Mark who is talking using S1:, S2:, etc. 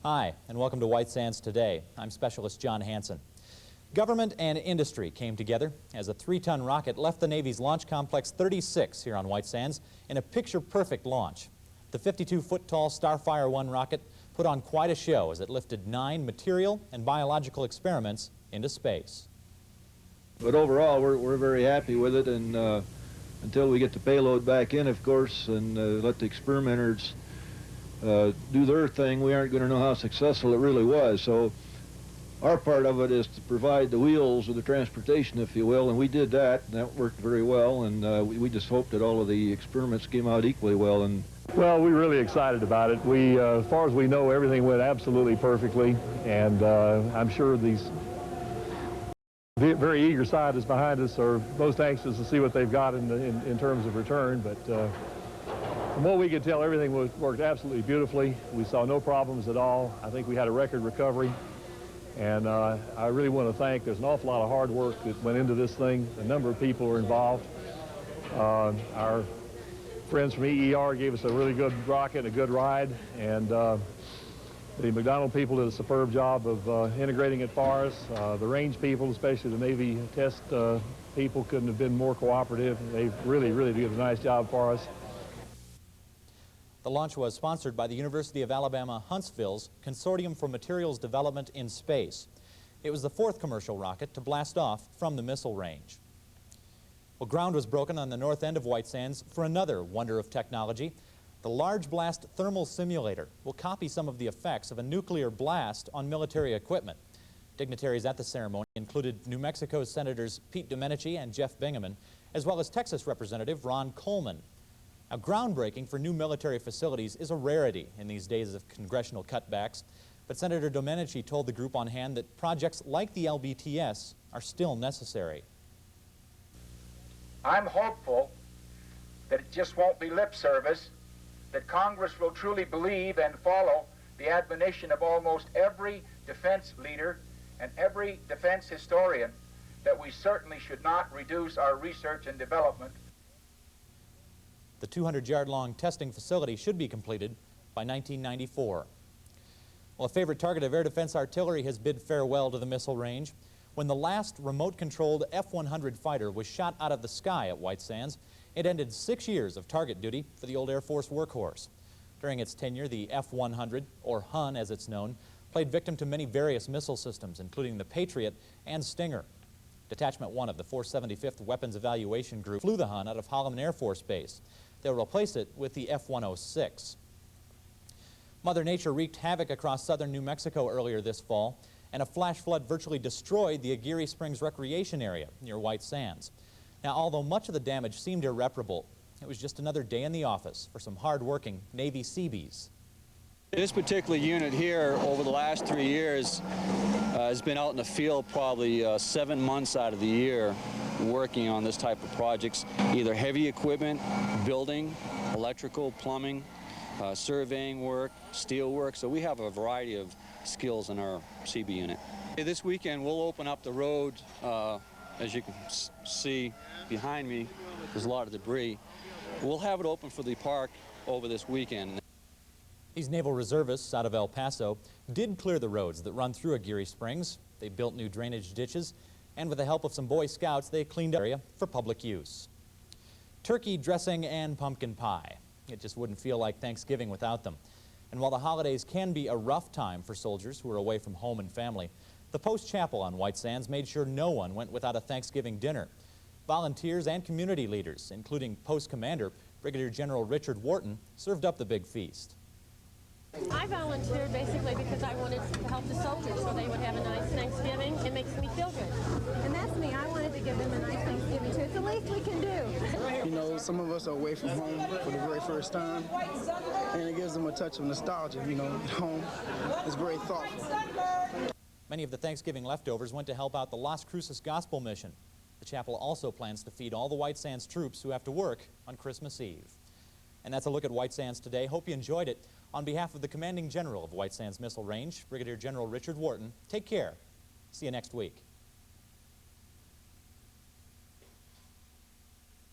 S1: Hi, and welcome to White Sands Today. I'm Specialist John Hansen. Government and industry came together as a 3-ton rocket left the Navy's Launch Complex 36 here on White Sands in a picture-perfect launch. The 52-foot-tall Starfire I rocket put on quite a show as it lifted 9 material and biological experiments into space.
S2: But overall, we're very happy with it, and until we get the payload back in, of course, and let the experimenters do their thing, we aren't going to know how successful it really was. So our part of it is to provide the wheels of the transportation, if you will, and we did that, and that worked very well, and we just hope that all of the experiments came out equally well. And
S3: well, we're really excited about it. We, as far as we know, everything went absolutely perfectly, and I'm sure these very eager scientists behind us are most anxious to see what they've got in terms of return, but from what we could tell, everything worked absolutely beautifully. We saw no problems at all. I think we had a record recovery. And I really want to thank, there's an awful lot of hard work that went into this thing. A number of people were involved. Our friends from EER gave us a really good rocket, a good ride. And the McDonnell people did a superb job of integrating it for us. The range people, especially the Navy test people, couldn't have been more cooperative. They really did a nice job for us.
S1: The launch was sponsored by the University of Alabama Huntsville's Consortium for Materials Development in Space. It was the 4th commercial rocket to blast off from the missile range. Well, ground was broken on the north end of White Sands for another wonder of technology. The Large Blast Thermal Simulator will copy some of the effects of a nuclear blast on military equipment. Dignitaries at the ceremony included New Mexico's Senators Pete Domenici and Jeff Bingaman, as well as Texas Representative Ron Coleman. Now, groundbreaking for new military facilities is a rarity in these days of congressional cutbacks, but Senator Domenici told the group on hand that projects like the LBTS are still necessary.
S4: I'm hopeful that it just won't be lip service, that Congress will truly believe and follow the admonition of almost every defense leader and every defense historian that we certainly should not reduce our research and development.
S1: The 200-yard-long testing facility should be completed by 1994. Well, a favorite target of air defense artillery has bid farewell to the missile range. When the last remote-controlled F-100 fighter was shot out of the sky at White Sands, it ended 6 years of target duty for the old Air Force workhorse. During its tenure, the F-100, or Hun as it's known, played victim to many various missile systems, including the Patriot and Stinger. Detachment 1 of the 475th Weapons Evaluation Group flew the Hun out of Holloman Air Force Base. They'll replace it with the F-106. Mother Nature wreaked havoc across southern New Mexico earlier this fall, and a flash flood virtually destroyed the Aguirre Springs recreation area near White Sands. Now, although much of the damage seemed irreparable, it was just another day in the office for some hard-working Navy Seabees.
S5: This particular unit here, over the last 3 years, has been out in the field probably 7 months out of the year working on this type of projects, either heavy equipment, building, electrical, plumbing, surveying work, steel work. So we have a variety of skills in our CB unit. This weekend we'll open up the road, as you can see behind me, there's a lot of debris. We'll have it open for the park over this weekend.
S1: These naval reservists out of El Paso did clear the roads that run through Aguirre Springs. They built new drainage ditches, and with the help of some Boy Scouts, they cleaned up the area for public use. Turkey dressing and pumpkin pie. It just wouldn't feel like Thanksgiving without them. And while the holidays can be a rough time for soldiers who are away from home and family, the Post Chapel on White Sands made sure no one went without a Thanksgiving dinner. Volunteers and community leaders, including Post Commander Brigadier General Richard Wharton, served up the big feast.
S6: I volunteered basically because I wanted to help the soldiers so they would have a nice Thanksgiving. It makes me feel good.
S7: And that's me. I wanted to give them a nice Thanksgiving too. It's the least we can do.
S8: You know, some of us are away from home for the very first time, and it gives them a touch of nostalgia. You know, at home is very thoughtful.
S1: Many of the Thanksgiving leftovers went to help out the Las Cruces Gospel Mission. The chapel also plans to feed all the White Sands troops who have to work on Christmas Eve. And that's a look at White Sands today. Hope you enjoyed it. On behalf of the Commanding General of White Sands Missile Range, Brigadier General Richard Wharton, take care. See you next week.